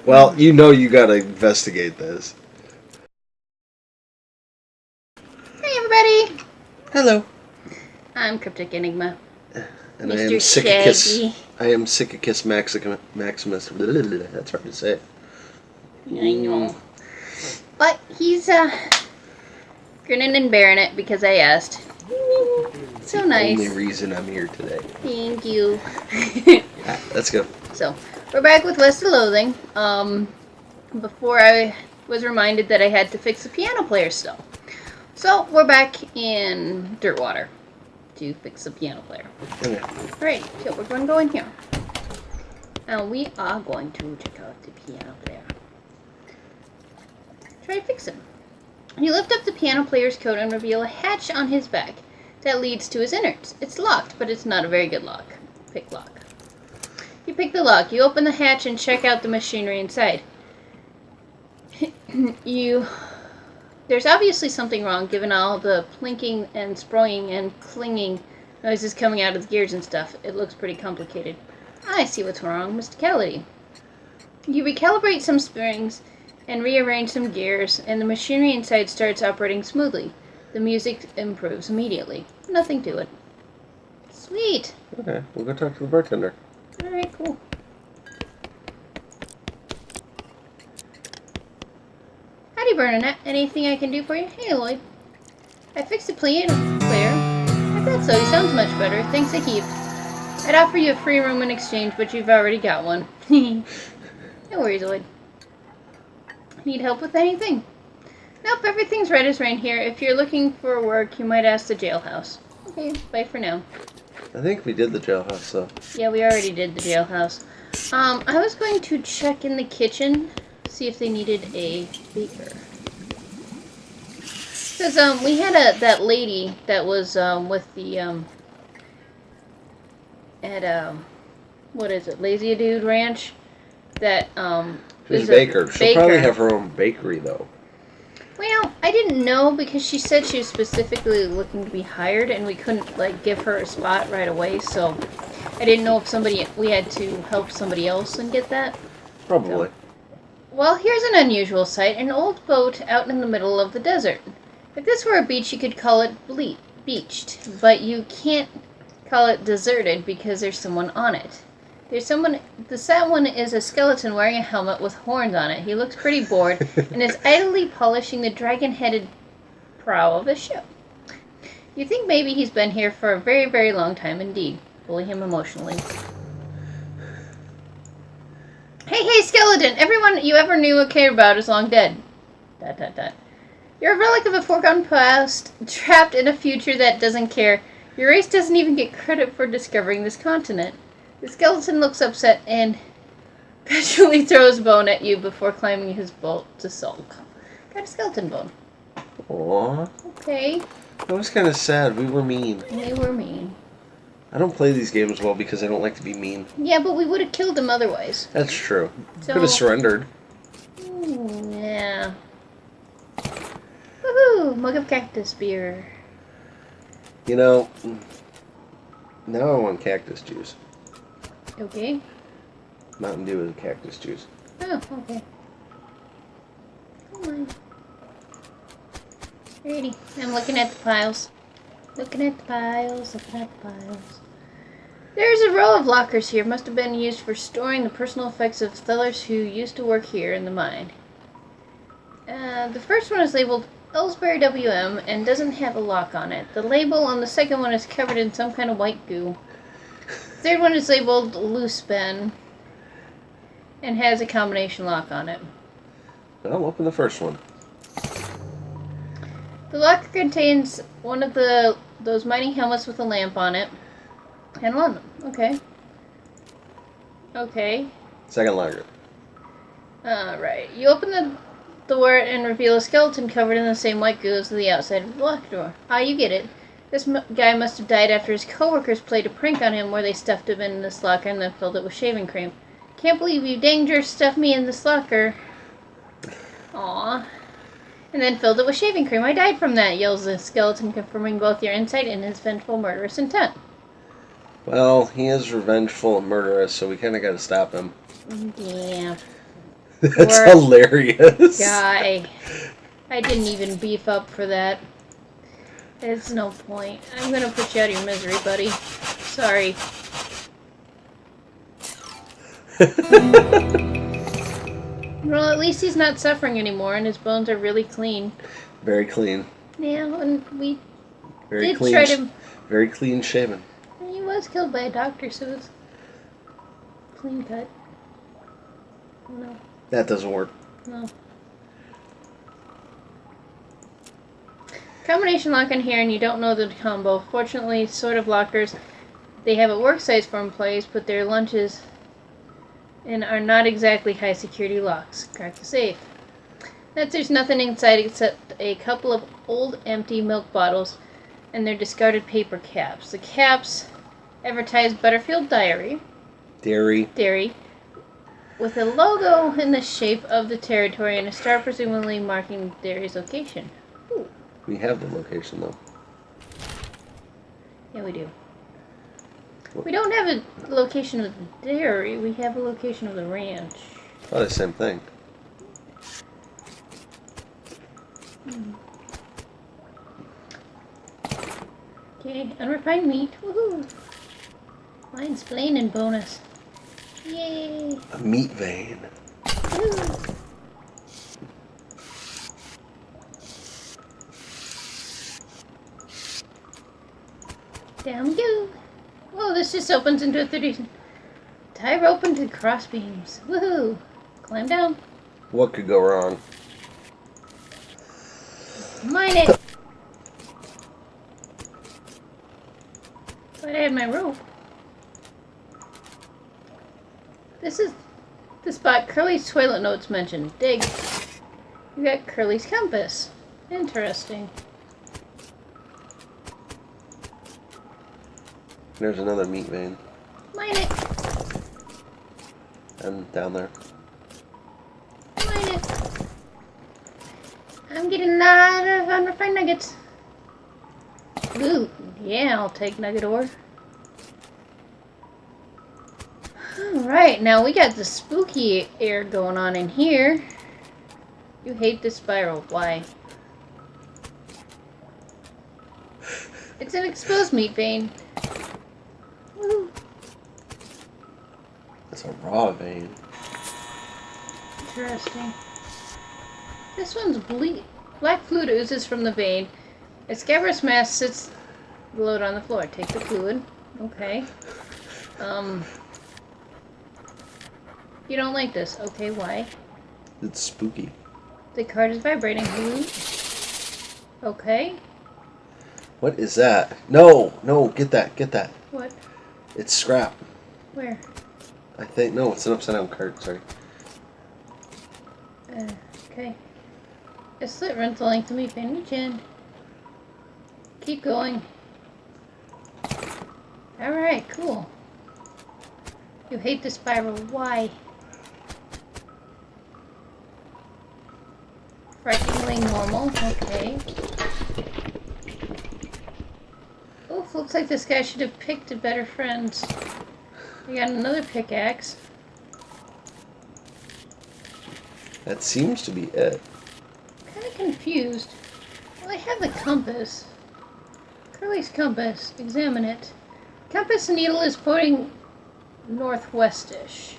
Well, you know you gotta investigate this. Hey everybody! Hello. I'm Cryptic Enigma. And Mr. I am Siccicus. Shaggy. I am Siccicus Maximus. That's hard to say. I know. But he's grinning and bearing it because I asked. So nice. Only reason I'm here today. Thank you. Let's go. So, we're back with West of Loathing. Before I was reminded that I had to fix the piano player still. So, we're back in Dirtwater to fix the piano player. Okay. Alright, so we're going to go in here. And we are going to check out the piano player. Try to fix him. You lift up the piano player's coat and reveal a hatch on his back that leads to his innards. It's locked, but it's not a very good lock. Pick lock. You pick the lock. You open the hatch and check out the machinery inside. There's obviously something wrong given all the plinking and sproing and clinging noises coming out of the gears and stuff. It looks pretty complicated. I see what's wrong, Mysticality. You recalibrate some springs and rearrange some gears, and the machinery inside starts operating smoothly. The music improves immediately. Nothing to it. Sweet! Okay, we'll go talk to the bartender. Alright, cool. Howdy, Bernadette. Anything I can do for you? Hey, Lloyd. I fixed the piano player. I thought so. He sounds much better. Thanks a heap. I'd offer you a free room in exchange, but you've already got one. No worries, Lloyd. Need help with anything? Nope, everything's right as rain here. If you're looking for work, you might ask the jailhouse. Okay, bye for now. I think we did the jailhouse, though. Yeah, we already did the jailhouse. I was going to check in the kitchen, see if they needed a baker. Because, we had that lady that was, with the, at, what is it, Lazy Dude Ranch? That, She's is a baker. She'll probably baker. have her own bakery, though. Well, I didn't know because she said she was specifically looking to be hired and we couldn't, like, give her a spot right away, so I didn't know if we had to help somebody else and get that. Probably. So. Well, here's an unusual sight, an old boat out in the middle of the desert. If this were a beach, you could call it beached, but you can't call it deserted because there's someone on it. The sad one is a skeleton wearing a helmet with horns on it. He looks pretty bored and is idly polishing the dragon-headed prow of the ship. You think maybe he's been here for a very, very long time indeed. Bully him emotionally. Hey, skeleton! Everyone you ever knew or cared about is long dead. ... You're a relic of a foregone past, trapped in a future that doesn't care. Your race doesn't even get credit for discovering this continent. The skeleton looks upset and casually throws a bone at you before climbing his boat to sulk. Got a skeleton bone. Aww. Okay. That was kind of sad. We were mean. They were mean. I don't play these games well because I don't like to be mean. Yeah, but we would have killed him otherwise. That's true. So, Could have surrendered. Yeah. Woohoo! Mug of cactus beer. You know, now I want cactus juice. Okay. Mountain Dew is cactus juice. Oh, okay. Come on. Alrighty. I'm looking at the piles. Looking at the piles. There's a row of lockers here. Must have been used for storing the personal effects of fellers who used to work here in the mine. The first one is labeled Ellsbury WM and doesn't have a lock on it. The label on the second one is covered in some kind of white goo. The third one is labeled Loose Ben and has a combination lock on it. Well, open the first one. The locker contains one of those mining helmets with a lamp on it. And one. Okay. Okay. Second locker. Alright. You open the door and reveal a skeleton covered in the same white goo as the outside of the locker door. Ah, you get it. This guy must have died after his coworkers played a prank on him where they stuffed him in this locker and then filled it with shaving cream. Can't believe you danger stuffed me in this locker. Aww. And then filled it with shaving cream. I died from that, yells the skeleton, confirming both your insight and his vengeful, murderous intent. Well, he is revengeful and murderous, so we kind of got to stop him. Yeah. That's Or- hilarious. Guy. I didn't even beef up for that. There's no point. I'm gonna put you out of your misery, buddy. Sorry. Well, at least he's not suffering anymore, and his bones are really clean. Very clean. Yeah, and we Very did clean. try to... Very clean shaven. He was killed by a doctor, so it's clean cut. No. That doesn't work. No. Combination lock in here, and you don't know the combo. Fortunately, sort of lockers, they have a work size for employees, put their lunches and are not exactly high security locks. Crack the safe. There's nothing inside except a couple of old empty milk bottles and their discarded paper caps. The caps advertise Butterfield Dairy with a logo in the shape of the territory and a star presumably marking the dairy's location. Ooh. We have the location though. Yeah, we do. We don't have a location of the dairy, we have a location of the ranch. Probably the same thing. Okay, unrefined meat. Woohoo! Mine's plain and bonus. Yay! A meat vein. Woo. Down we go. Whoa, this just opens into a 30. Tie rope into cross beams. Woohoo! Climb down. What could go wrong? Mine it! But I had my rope. This is the spot Curly's toilet notes mentioned. Dig. You got Curly's compass. Interesting. There's another meat vein. Mine it. And down there. Mine it. I'm getting a lot of unrefined nuggets. Ooh, yeah, I'll take nugget ore. Alright, now we got the spooky air going on in here. You hate this spiral. Why? It's an exposed meat vein. Woo. That's a raw vein. Interesting. This one's black fluid oozes from the vein. A scabrous mass sits below it on the floor. Take the fluid. Okay. You don't like this. Okay, why? It's spooky. The card is vibrating. Ooh. Okay. What is that? No, get that. What? It's scrap. Where? I think, no, it's an upside down card, sorry. Okay. A slit runs the length of me vein. Reach in. Keep going. Alright, cool. You hate the spiral. Why? Frighteningly normal. Okay. Oof, looks like this guy should have picked a better friend. We got another pickaxe. That seems to be it. Kind of confused. Well, I have the compass. Curly's compass. Examine it. Compass needle is pointing northwestish.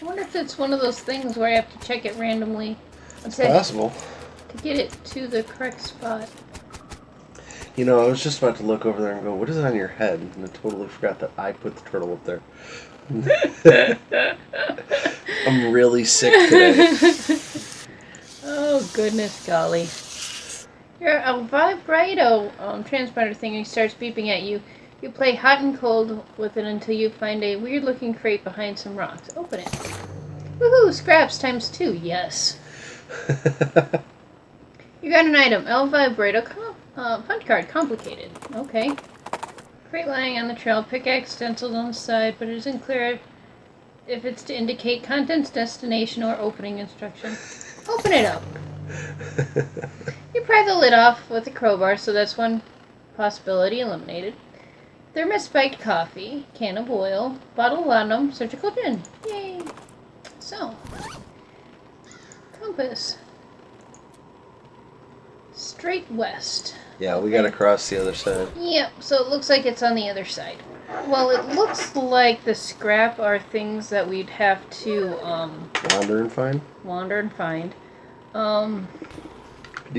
I wonder if it's one of those things where I have to check it randomly. It's possible. To get it to the correct spot. You know, I was just about to look over there and go, what is it on your head? And I totally forgot that I put the turtle up there. I'm really sick today. Oh, goodness golly. Your vibrato transponder thingy starts beeping at you. You play hot and cold with it until you find a weird-looking crate behind some rocks. Open it. Woohoo! Scraps times 2. Yes. You got an item. El vibrato punch card. Complicated. Okay. Crate lying on the trail. Pickaxe stenciled on the side, but it isn't clear if it's to indicate contents, destination, or opening instruction. Open it up. You pry the lid off with a crowbar, so that's one possibility eliminated. Thermos spiked coffee, can of oil, bottle of laudanum, surgical gin. Yay! So, compass. Straight west. Yeah, we gotta cross the other side. Yep, so it looks like it's on the other side. Well, it looks like the scrap are things that we'd have to, Wander and find? wander and find. Do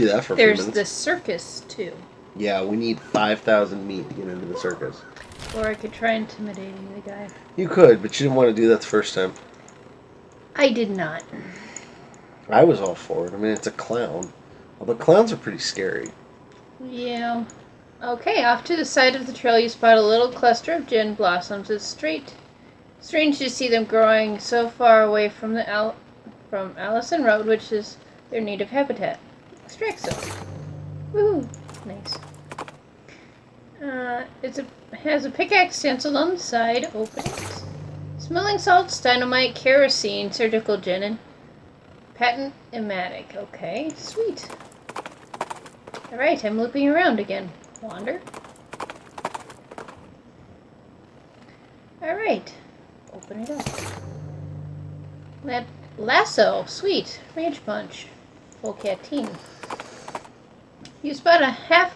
that for a few There's minutes. the circus, too. Yeah, we need 5,000 meat to get into the circus. Or I could try intimidating the guy. You could, but you didn't want to do that the first time. I did not. I was all for it. I mean, it's a clown. Although clowns are pretty scary. Yeah. Okay, off to the side of the trail you spot a little cluster of gin blossoms. It's strange to see them growing so far away from the from Allison Road, which is their native habitat. Extract some. Woohoo! Nice. It has a pickaxe stenciled on the side. Open it. Smelling salts, dynamite, kerosene, surgical gin, and patent emetic. Okay, sweet. Alright, I'm looping around again. Wander. Alright. Open it up. Lasso. Sweet. Rage punch. Full canteen. You spot a hell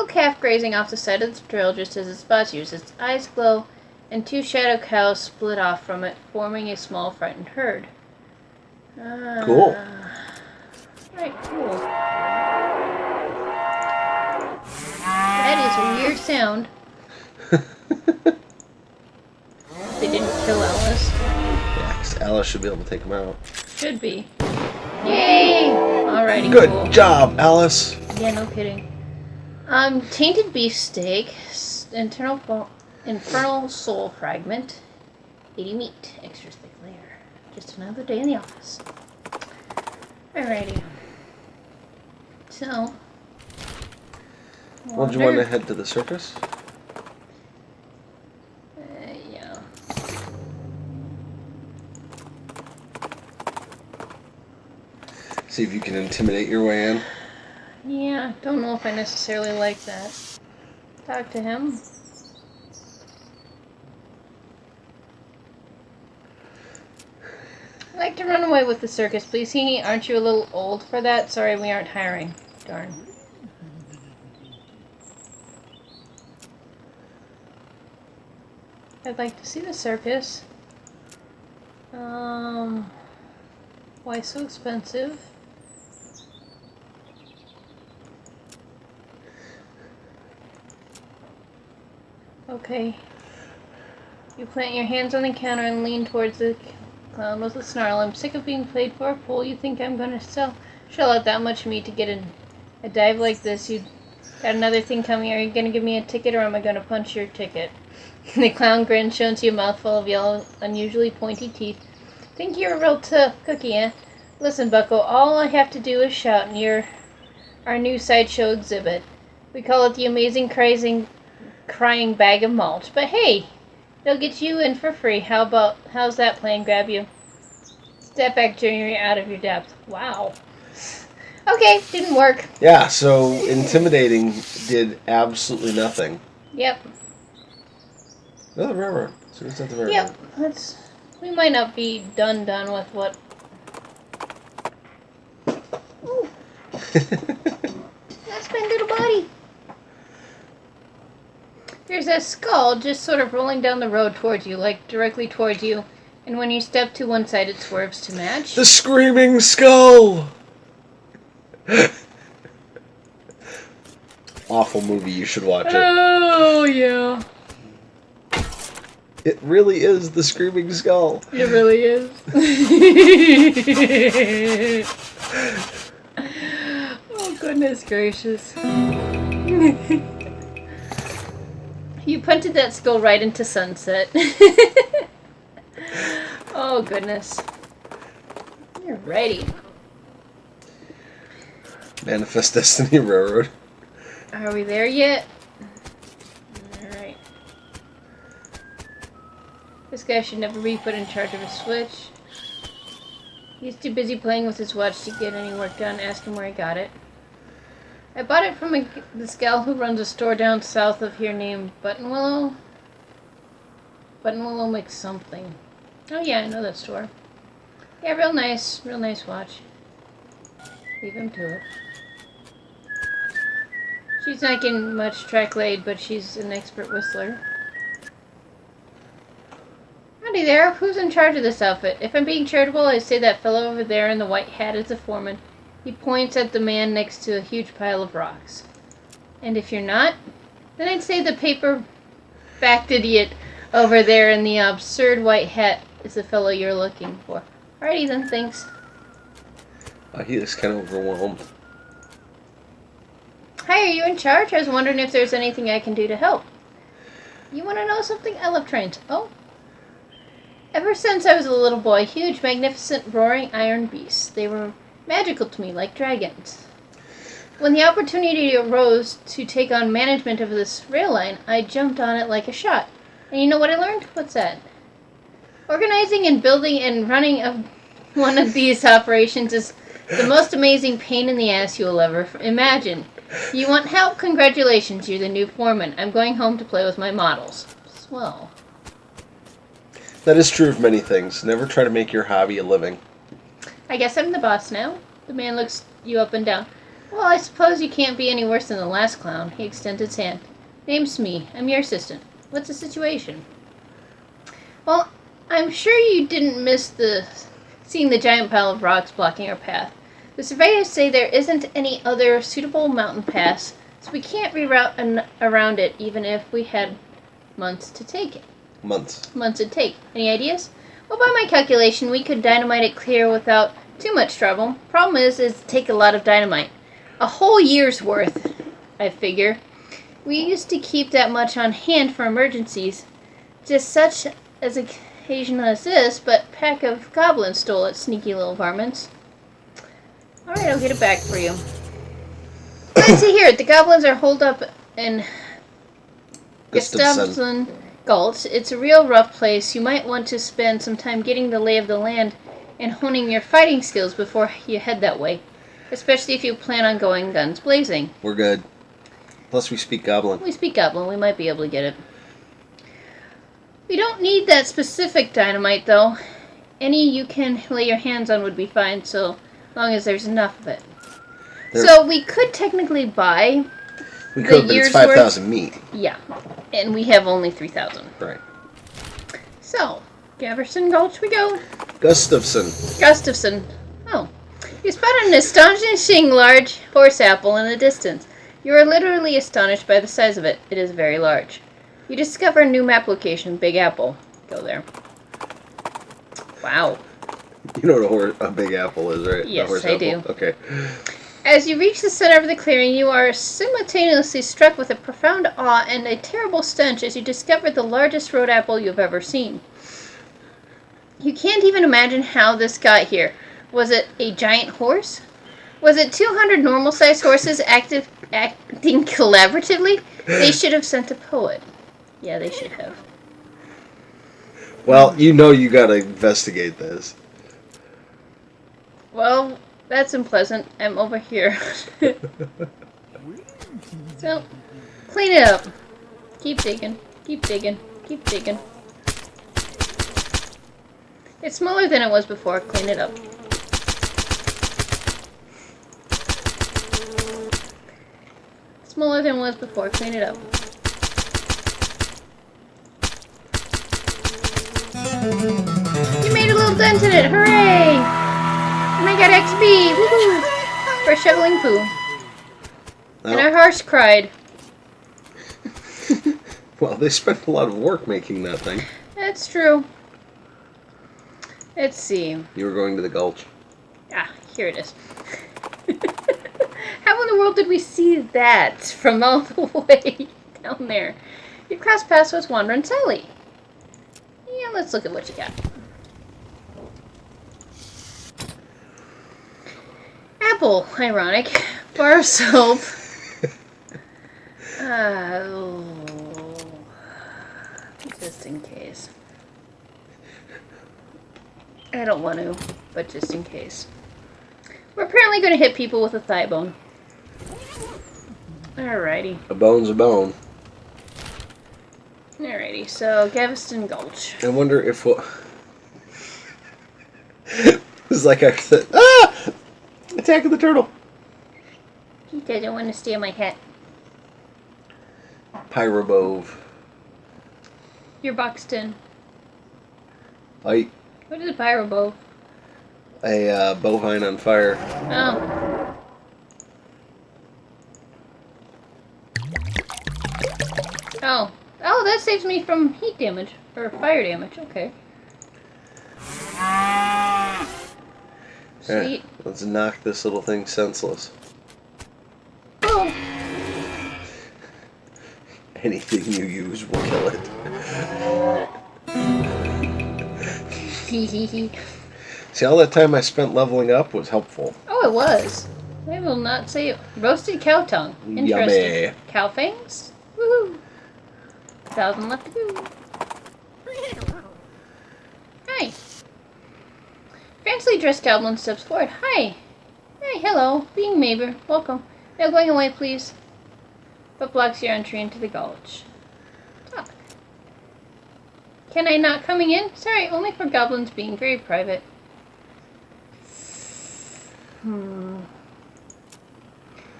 calf grazing off the side of the trail just as it spots you. Its eyes glow, and 2 shadow cows split off from it, forming a small frightened herd. Cool. Right, cool. That is a weird sound. They didn't kill Alice. Yeah, 'cause Alice should be able to take them out. Should be. Yay! Alrighty, Good cool. job, Alice! Yeah, no kidding. Tainted beefsteak, infernal soul fragment, 80 meat, extra thick layer. Just another day in the office. Alrighty. So. Well, do you want to head to the circus? Yeah. See if you can intimidate your way in. Yeah, don't know if I necessarily like that. Talk to him. I'd like to run away with the circus, please. Aren't you a little old for that? Sorry, we aren't hiring. Darn. I'd like to see the circus. Why so expensive? Okay. You plant your hands on the counter and lean towards the clown with a snarl. I'm sick of being played for a fool. You think I'm gonna shell out that much meat to get a dive like this? You got another thing coming. Are you gonna give me a ticket or am I gonna punch your ticket? The clown grins, shows you a mouthful of yellow, unusually pointy teeth. Think you're a real tough cookie, eh? Listen, bucko, all I have to do is shout and you're our new sideshow exhibit. We call it the Amazing Crying Bag of Mulch. But hey, they'll get you in for free. How's that plan? Grab you. Step back, Junior, out of your depth. Wow. Okay, didn't work. Yeah, so intimidating did absolutely nothing. Yep. No, the railroad. So it's at the railroad. Yep. We might not be done with what. Ooh. That's my little body. There's a skull just sort of rolling down the road towards you, like directly towards you. And when you step to one side, it swerves to match. The Screaming Skull! Awful movie, you should watch it. Oh, yeah. It really is the Screaming Skull. It really is. Oh, goodness gracious. You punted that skull right into sunset. Oh, goodness. You're ready. Manifest Destiny Railroad. Are we there yet? Alright. This guy should never be put in charge of a switch. He's too busy playing with his watch to get any work done. Ask him where he got it. I bought it from this gal who runs a store down south of here named Buttonwillow. Buttonwillow makes something. Oh yeah, I know that store. Yeah, real nice watch. Leave him to it. She's not getting much track laid, but she's an expert whistler. Howdy there, who's in charge of this outfit? If I'm being charitable, I'd say that fellow over there in the white hat is the foreman. He points at the man next to a huge pile of rocks. And if you're not, then I'd say the paper-backed idiot over there in the absurd white hat is the fellow you're looking for. Alrighty then, thanks. He is kind of overwhelmed. Hi, are you in charge? I was wondering if there's anything I can do to help. You want to know something? I love trains. Oh? Ever since I was a little boy, huge, magnificent, roaring iron beasts. They were magical to me, like dragons. When the opportunity arose to take on management of this rail line, I jumped on it like a shot. And you know what I learned? What's that? Organizing and building and running of one of these operations is the most amazing pain in the ass you'll ever imagine. You want help? Congratulations, you're the new foreman. I'm going home to play with my models. Swell. That is true of many things. Never try to make your hobby a living. I guess I'm the boss now. The man looks you up and down. Well, I suppose you can't be any worse than the last clown. He extends his hand. Name's me. I'm your assistant. What's the situation? Well, I'm sure you didn't miss seeing the giant pile of rocks blocking our path. The surveyors say there isn't any other suitable mountain pass, so we can't reroute around it even if we had months to take it. Months it'd take. Any ideas? Well, by my calculation, we could dynamite it clear without too much trouble. Problem is it take a lot of dynamite. A whole year's worth, I figure. We used to keep that much on hand for emergencies. Just such as occasion as this, but a pack of goblins stole it, sneaky little varmints. Alright, I'll get it back for you. Let's see here. The goblins are holed up in Gustafsson Gulch. It's a real rough place. You might want to spend some time getting the lay of the land and honing your fighting skills before you head that way. Especially if you plan on going guns blazing. We're good. Plus we speak goblin. We speak goblin. We might be able to get it. We don't need that specific dynamite, though. Any you can lay your hands on would be fine, so long as there's enough of it. So we could technically buy We could, but it's 5,000 meat. Yeah, and we have only 3,000. Right. So, Gaverson Gulch we go. Gustafsson. Oh. You spot an astonishing large horse apple in the distance. You are literally astonished by the size of it. It is very large. You discover a new map location, Big Apple. Go there. Wow. You know what a big apple is, right? Yes, I do. Okay. As you reach the center of the clearing, you are simultaneously struck with a profound awe and a terrible stench as you discover the largest road apple you've ever seen. You can't even imagine how this got here. Was it a giant horse? Was it 200 normal-sized horses acting collaboratively? They should have sent a poet. Yeah, they should have. Well, you know you gotta investigate this. Well, that's unpleasant. I'm over here. So, clean it up. Keep digging. Keep digging. Keep digging. It's smaller than it was before. Clean it up. Smaller than it was before. Clean it up. You made a little dent in it. Hooray! And I got XP. Woohoo! For shoveling poo. Well, And our horse cried. well, they spent a lot of work making that thing. That's true. Let's see. You were going to the gulch. Ah, here it is. How in the world did we see that from all the way down there? You crossed paths with Wandering Sally. Yeah, let's look at what you got. Apple, ironic. Bar of soap. Just in case. I don't want to, but just in case. We're apparently going to hit people with a thigh bone. Alrighty. A bone's a bone. Alrighty, so Gaveston Gulch. I wonder if It's like I said, ah! Attack of the turtle. He doesn't want to steal my hat. Pyrobove. You're boxed in. What is a pyrobow? A bovine on fire. Oh. Oh. Oh, that saves me from heat damage. Or fire damage. Okay. Sweet. Yeah, let's knock this little thing senseless. Boom. Anything you use will kill it. See, all that time I spent leveling up was helpful. Oh, it was. I will not say it. Roasted cow tongue. Interesting. Yummy. Cow fangs? Woohoo. 1,000 left to go. Hi. Fancily dressed goblin steps forward. Hi. Hey, hello. Being Maver. Welcome. Now going away, please. What blocks your entry into the gulch? Talk. Can I not coming in? Sorry, only for goblins being very private. You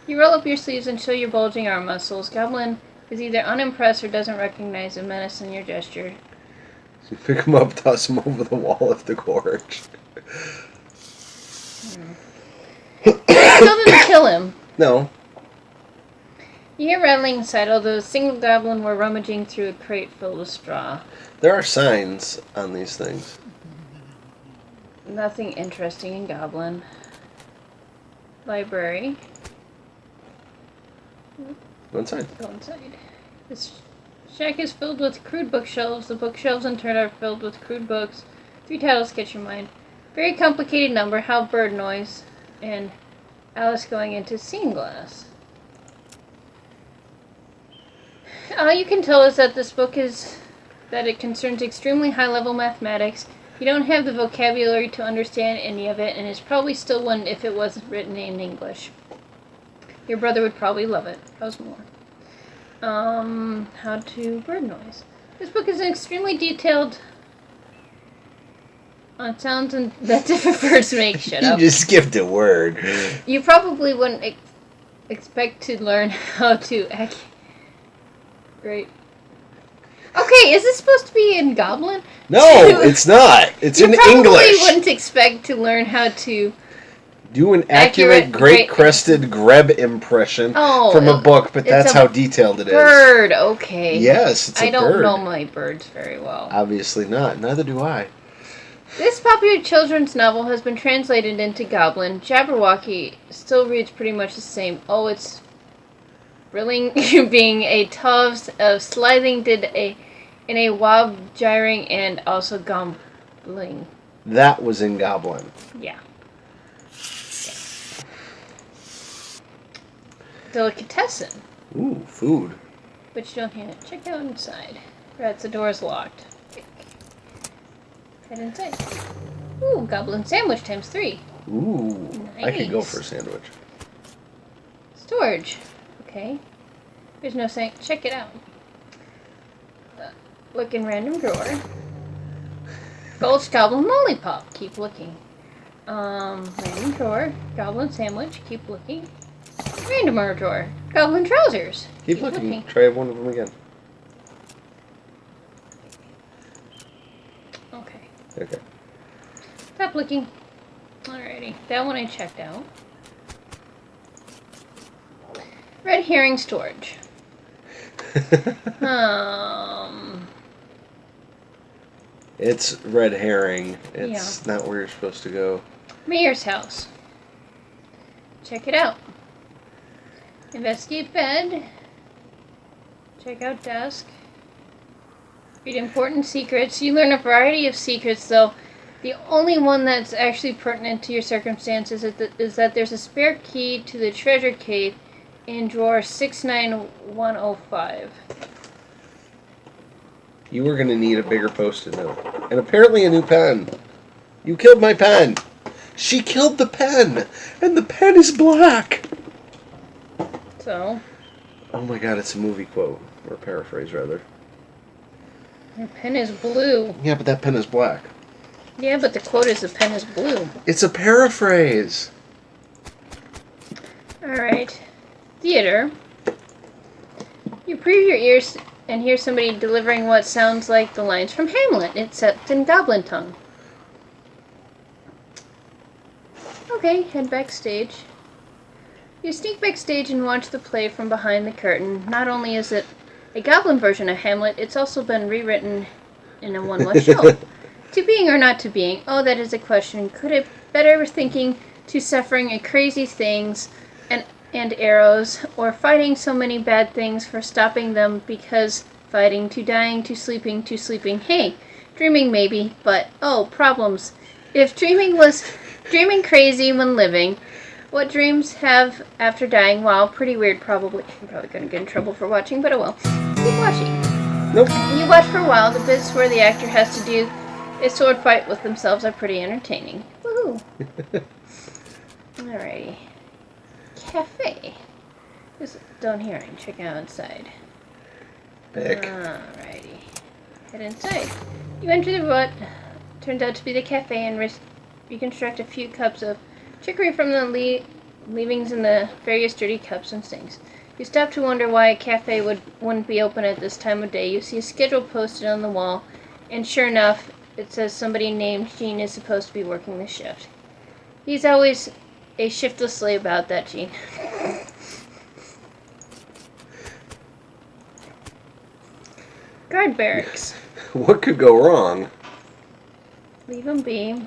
roll up your sleeves and show your bulging arm muscles. Goblin is either unimpressed or doesn't recognize the menace in your gesture. So you pick him up, toss him over the wall of the gorge. Still didn't kill him. No. You hear rattling inside, although a single goblin were rummaging through a crate filled with straw. There are signs on these things. Nothing interesting in goblin. Library. Go inside. Go inside. This shack is filled with crude bookshelves. The bookshelves in turn are filled with crude books. 3 titles catch your mind. Very complicated number, How Bird Noise, and Alice Going into Seeing Glass. All you can tell is that this book that it concerns extremely high-level mathematics. You don't have the vocabulary to understand any of it, and it's probably still one if it wasn't written in English. Your brother would probably love it. How's more? How to bird noise. This book is an extremely detailed on sounds and that different birds make. Shut up. You just skipped a word. You probably wouldn't expect to learn how to Great. Okay, is this supposed to be in Goblin? No, it's not. It's in English. You probably wouldn't expect to learn how to do an accurate great-crested greb impression from a book, but that's how detailed it is. Bird, okay. Yes, it's a bird. I don't know my birds very well. Obviously not. Neither do I. This popular children's novel has been translated into Goblin. Jabberwocky still reads pretty much the same. Oh, it's really being a toves of slithing in a wob gyring and also gobbling. That was in Goblin. Yeah. Delicatessen. Ooh, food. But you don't have it. Check out inside. Rats, the door's locked. Head inside. Ooh, goblin sandwich ×3. Ooh, nice. I could go for a sandwich. Storage. Okay. There's no saying. Check it out. Look in random drawer. Gulch goblin lollipop. Keep looking. Random drawer. Goblin sandwich. Keep looking. Random drawer. Goblin trousers. Keep looking. Try one of them again. Okay. Stop looking. Alrighty. That one I checked out. Red herring storage. It's red herring. It's not where you're supposed to go. Mayor's house. Check it out. Investigate bed. Check out desk. Read important secrets. You learn a variety of secrets, though. The only one that's actually pertinent to your circumstances is that there's a spare key to the treasure cave in drawer 69105. You were going to need a bigger post-it note. And apparently a new pen. You killed my pen. She killed the pen. And the pen is black. So? Oh my god, it's a movie quote. Or paraphrase, rather. Your pen is blue. Yeah, but that pen is black. Yeah, but the quote is the pen is blue. It's a paraphrase. Alright. Theater. You preview your ears and hear somebody delivering what sounds like the lines from Hamlet, except in goblin tongue. Okay, head backstage. You sneak backstage and watch the play from behind the curtain. Not only is it a goblin version of Hamlet, it's also been rewritten in a one-less show. To being or not to being? Oh, that is a question. Could it better thinking to suffering a crazy things and arrows, or fighting so many bad things for stopping them because fighting to dying to sleeping, hey, dreaming maybe, but oh, problems. If dreaming was dreaming crazy when living, what dreams have after dying? Wow, pretty weird probably. I'm probably gonna get in trouble for watching, but oh well. Keep watching. Nope. You watch for a while. The bits where the actor has to do a sword fight with themselves are pretty entertaining. Woohoo! Alrighty. Cafe. Just down here. I can check out inside. Pick. Alrighty. Head inside. You enter the what turns out to be the cafe and reconstruct a few cups of chicory from the leavings in the various dirty cups and sinks. You stop to wonder why a cafe wouldn't be open at this time of day. You see a schedule posted on the wall, and sure enough, it says somebody named Gene is supposed to be working the shift. He's always a shiftless slave about that, Gene. Guard barracks. What could go wrong? Leave him be.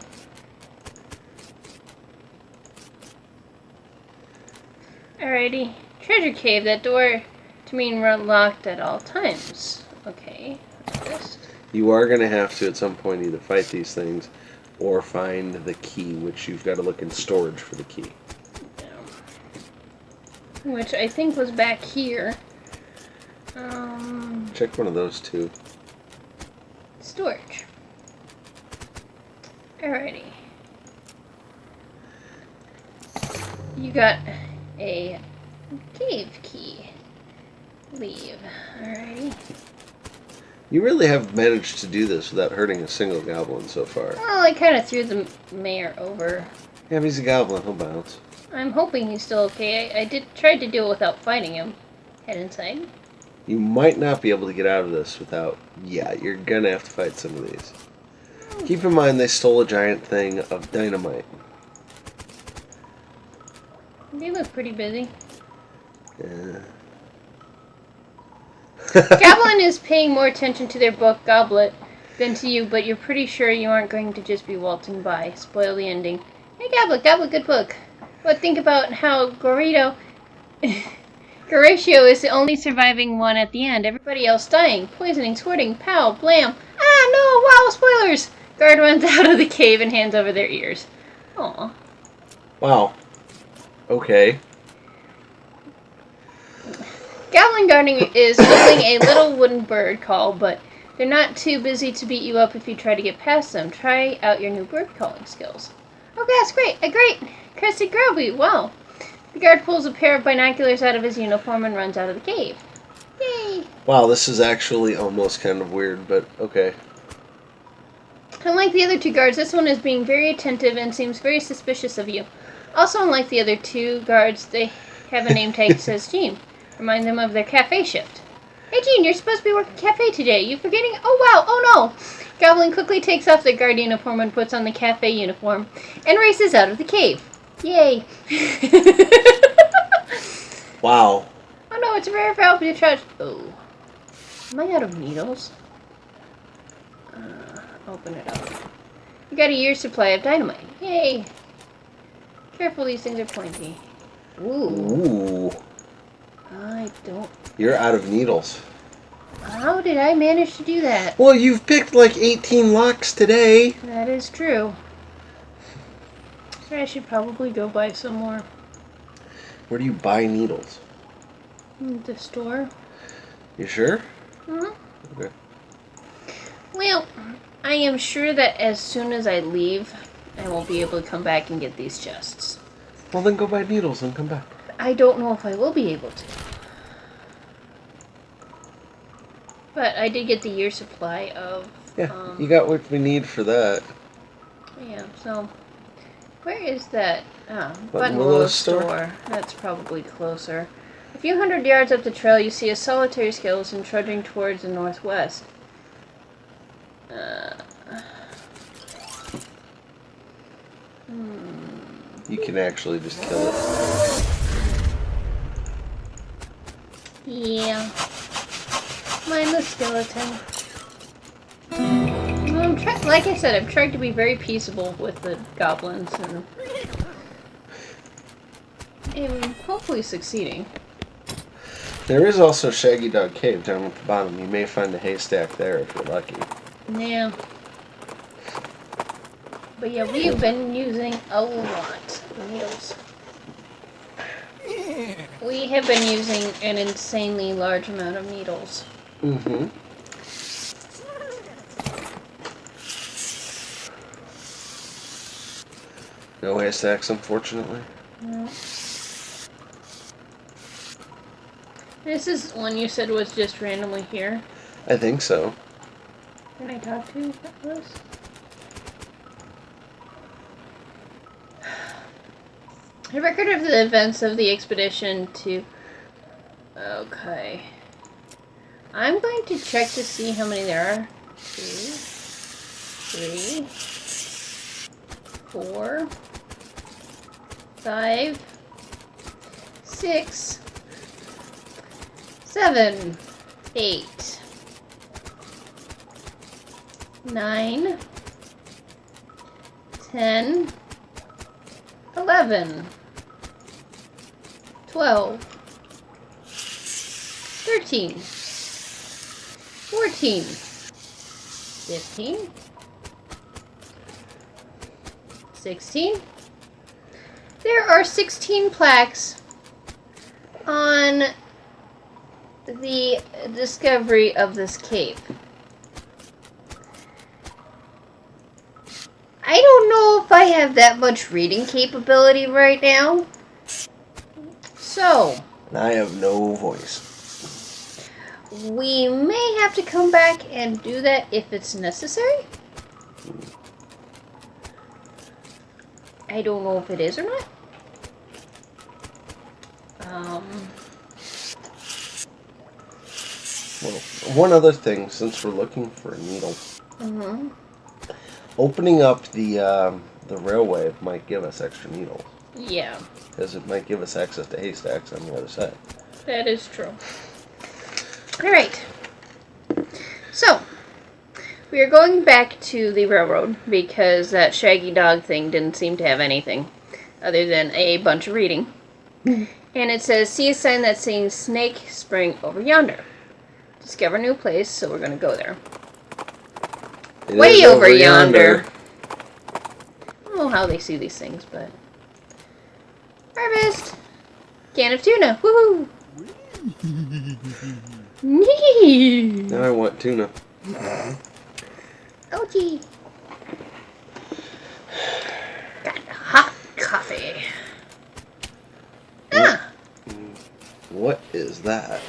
Alrighty. Treasure cave. That door to mean run locked at all times. Okay. You are going to have to, at some point, either fight these things or find the key, which you've got to look in storage for the key. Yeah. Which I think was back here. Check one of those two. Storage. Alrighty. You got a cave key. Leave. Alrighty. You really have managed to do this without hurting a single goblin so far. Well, I kind of threw the mayor over. Yeah, he's a goblin. He'll bounce. I'm hoping he's still okay. I tried to do it without fighting him. Head inside. You might not be able to get out of this without... Yeah, you're going to have to fight some of these. Keep in mind they stole a giant thing of dynamite. They look pretty busy. Yeah. Goblin is paying more attention to their book, Goblet, than to you, but you're pretty sure you aren't going to just be waltzing by. Spoil the ending. Hey, Goblet, good book. But think about how Goratio is the only surviving one at the end. Everybody else dying. Poisoning, squirting, pow, blam. Ah, no, wow, spoilers! Guard runs out of the cave and hands over their ears. Aw. Wow. Okay. Goblin guarding is holding a little wooden bird call, but they're not too busy to beat you up if you try to get past them. Try out your new bird calling skills. Oh, that's great! A great crested grubby! Wow! The guard pulls a pair of binoculars out of his uniform and runs out of the cave. Yay! Wow, this is actually almost kind of weird, but okay. Unlike the other two guards, this one is being very attentive and seems very suspicious of you. Also, unlike the other two guards, they have a name tag that says Gene. Remind them of their cafe shift. Hey Gene, you're supposed to be working cafe today. You forgetting? Oh wow, oh no! Goblin quickly takes off the guard uniform and puts on the cafe uniform and races out of the cave. Yay! Wow. Oh no, it's a rare valve to charge. Oh. Am I out of needles? Open it up. You got a year's supply of dynamite. Yay! Careful, these things are pointy. Ooh. I don't... You're out of needles. How did I manage to do that? Well, you've picked like 18 locks today. That is true. So I should probably go buy some more. Where do you buy needles? The store. You sure? Mm-hmm. Okay. Well, I am sure that as soon as I leave, I won't be able to come back and get these chests. Well, then go buy needles and come back. I don't know if I will be able to. But I did get the year supply of... Yeah, you got what we need for that. Yeah, so where is that? Buttonwillow Store. That's probably closer. A few hundred yards up the trail, you see a solitary skeleton trudging towards the northwest. You can actually just kill it. Yeah. Mindless skeleton. Like I said, I'm trying to be very peaceable with the goblins and I'm hopefully succeeding. There is also Shaggy Dog Cave down at the bottom. You may find a haystack there if you're lucky. Yeah. But yeah, we've been using a lot of needles. We have been using an insanely large amount of needles. Mm-hmm. No haystacks, unfortunately. No. This is one you said was just randomly here. I think so. Can I talk to that was? A record of the events of the expedition to... Okay. I'm going to check to see how many there are. 2, 3, 4, 5, 6, 7, 8, 9, 10, 11, 12, 13, 14, 15, 16. There are 16 plaques on the discovery of this cave. I don't know if I have that much reading capability right now. So, I have no voice. we may have to come back and do that if it's necessary. I don't know if it is or not. Well, one other thing, since we're looking for a needle, Mm-hmm. opening up the railway might give us extra needles, Yeah, because it might give us access to haystacks on the other side. that is true. Alright. So, we are going back to the railroad because that shaggy dog thing didn't seem to have anything other than a bunch of reading. And it says, see a sign that's saying Snake Spring over yonder. Discover a new place, so we're going to go there. It Way is over yonder. I don't know how they see these things, but... Harvest! Can of tuna! Woohoo! Now I want tuna. Oh gee. Got hot coffee. Ah! What is that?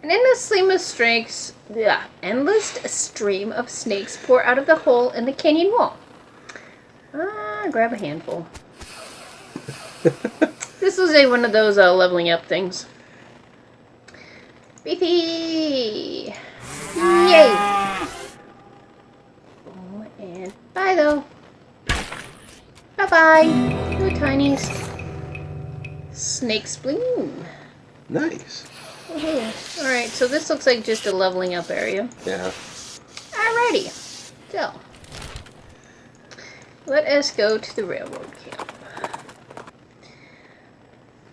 An endless stream of snakes pour out of the hole in the canyon wall. Grab a handful. This was one of those leveling up things. Beefy! Yay! Oh, and bye though. Bye-bye. Little tinies. Snake spleen. Nice. Alright, so this looks like just a leveling up area. Yeah. Alrighty. So, let us go to the railroad camp.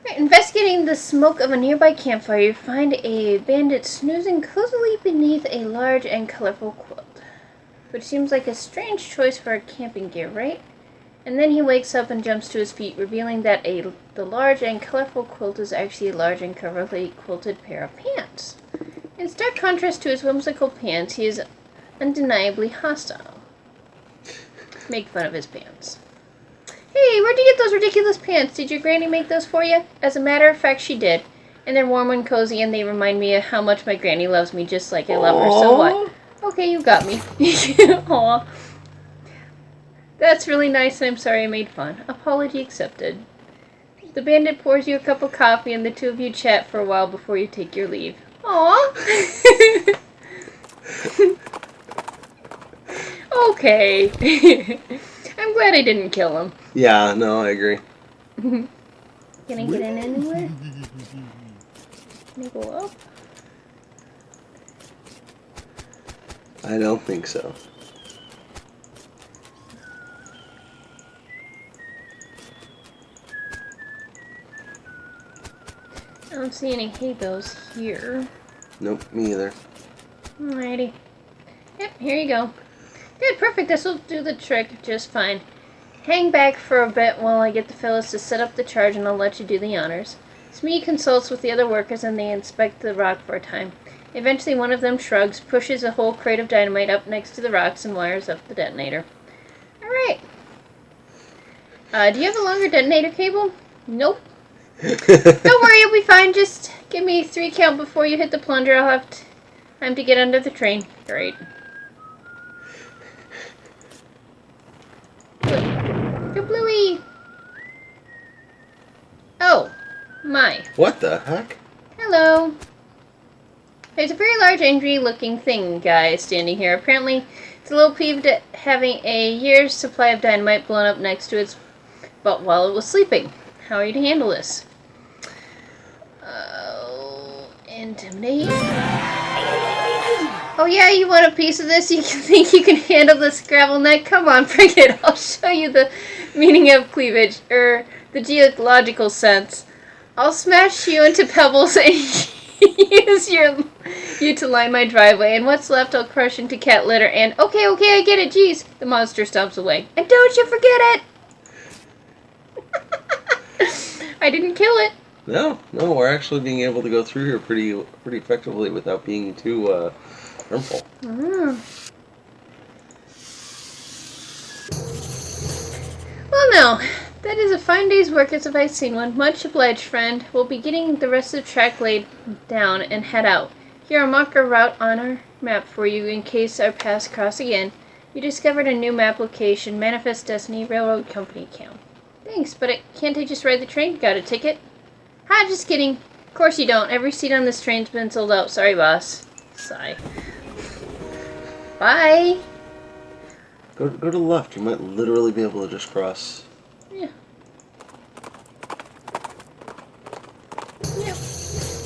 Right, investigating the smoke of a nearby campfire, you find a bandit snoozing cozily beneath a large and colorful quilt. Which seems like a strange choice for a camping gear, right? And then he wakes up and jumps to his feet, revealing that the large and colorful quilt is actually a large and colorfully quilted pair of pants. In stark contrast to his whimsical pants, he is undeniably hostile. Make fun of his pants. Hey, where'd you get those ridiculous pants? Did your granny make those for you? As a matter of fact, she did. And they're warm and cozy, and they remind me of how much my granny loves me, just like I love her. So what? Okay, you got me. Aw. That's really nice, and I'm sorry I made fun. Apology accepted. The bandit pours you a cup of coffee, and the two of you chat for a while before you take your leave. Aww. Okay. I'm glad I didn't kill him. Yeah, no, I agree. Can I get in anywhere? Can I go up? I don't think so. I don't see any hay bales here. Nope, me either. Alrighty. Yep, here you go. Good, perfect. This will do the trick just fine. Hang back for a bit while I get the fellows to set up the charge, and I'll let you do the honors. Smee consults with the other workers, and they inspect the rock for a time. Eventually, one of them shrugs, pushes a whole crate of dynamite up next to the rocks, and wires up the detonator. Alright. Do you have a longer detonator cable? Nope. Don't worry, you'll be fine. Just give me 3 count before you hit the plunger. I'll have time to get under the train. Great. Go Bluey! Oh, my. What the heck? Hello. There's a very large, angry-looking thing guy standing here. Apparently, it's a little peeved at having a year's supply of dynamite blown up next to its butt while it was sleeping. How are you to handle this? Intimidate. Oh yeah, you want a piece of this? You think you can handle this gravel neck? Come on, bring it. I'll show you the meaning of cleavage, the geological sense. I'll smash you into pebbles and use you to line my driveway, and what's left I'll crush into cat litter and... Okay, I get it, jeez. The monster stomps away. And don't you forget it! I didn't kill it. No, we're actually being able to go through here pretty effectively without being too harmful. Well, no. That is a fine day's work as if I've seen one. Much obliged, friend. We'll be getting the rest of the track laid down and head out. Here, I'll mark a route on our map for you in case our paths cross again. You discovered a new map location, Manifest Destiny Railroad Company account. Thanks, but can't I just ride the train? Got a ticket? Ha, just kidding. Of course you don't. Every seat on this train's been sold out. Sorry, boss. Sigh. Bye. Go to the left. You might literally be able to just cross. Yeah. Yep.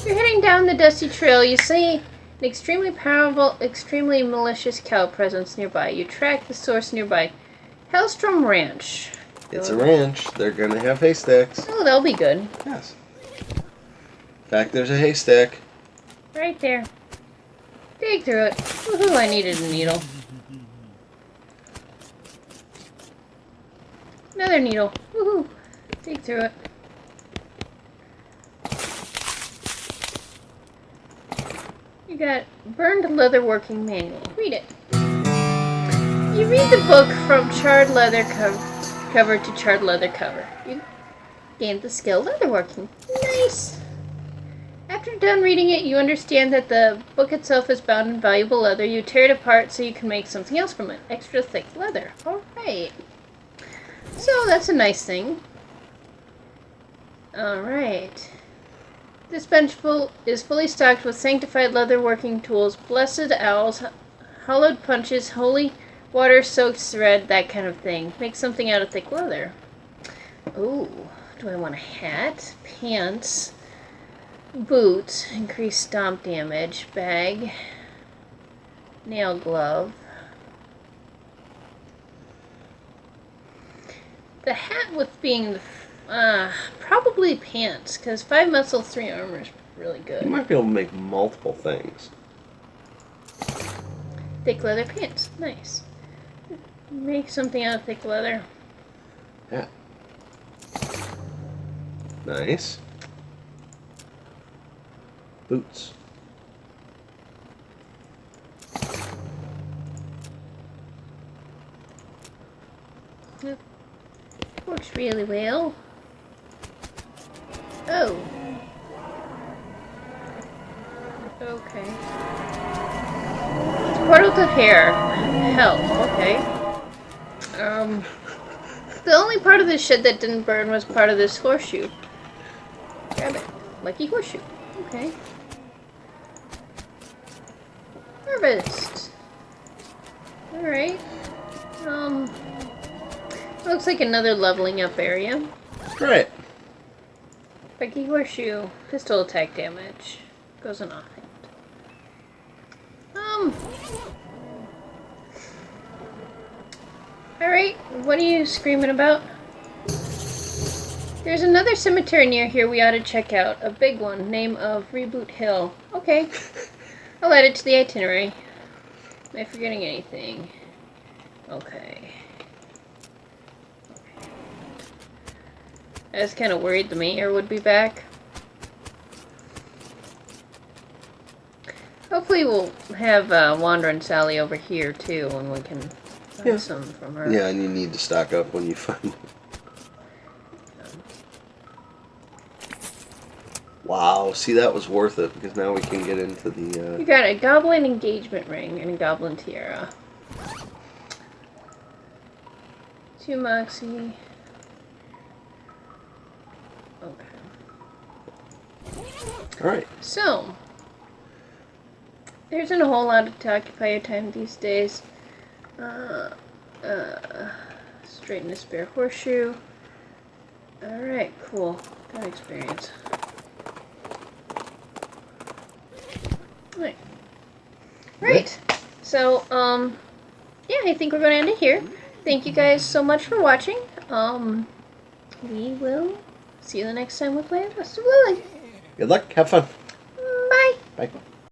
You're heading down the dusty trail. You see an extremely powerful, extremely malicious cow presence nearby. You track the source nearby. Hellstrom Ranch. It's a ranch. They're gonna have haystacks. Oh, that'll be good. Yes. In fact, there's a haystack. Right there. Dig through it. Woohoo, I needed a needle. Another needle. Woohoo. Dig through it. You got burned leather working manual. Read it. You read the book from charred leather cover to charred leather cover. You gained the skill leatherworking. Nice. After done reading it, you understand that the book itself is bound in valuable leather. You tear it apart so you can make something else from it. Extra thick leather. Alright. So that's a nice thing. Alright. This bench is fully stocked with sanctified leather working tools, blessed owls, hollowed punches, holy water-soaked thread, that kind of thing. Make something out of thick leather. Ooh, do I want a hat? Pants. Boots. Increase stomp damage. Bag. Nail glove. The hat with being probably pants, because 5 muscle, 3 armor is really good. You might be able to make multiple things. Thick leather pants. Nice. Make something out of thick leather. Yeah. Nice. Boots. Yep. Works really well. Oh. Okay. It's portal to hair. Health. Okay. The only part of this shed that didn't burn was part of this horseshoe. Grab it. Lucky horseshoe. Okay. Harvest. Alright. Looks like another leveling up area. Right. Lucky horseshoe. Pistol attack damage. Goes in offhand. Alright, what are you screaming about? There's another cemetery near here we ought to check out. A big one, name of Reboot Hill. Okay. I'll add it to the itinerary. Am I forgetting anything? Okay. I was kind of worried the mayor would be back. Hopefully we'll have Wandering Sally over here too, and we can find some from her. Yeah, and you need to stock up when you find. Wow, see, that was worth it because now we can get into the. You got a goblin engagement ring and a goblin tiara. 2 moxie. Okay. All right. So. There isn't a whole lot to occupy your time these days. Straighten a spare horseshoe. Alright, cool. Got experience. Right. So, yeah, I think we're going to end it here. Thank you guys so much for watching. We will see you the next time we play the rest of Loathing. Good luck. Have fun. Bye. Bye.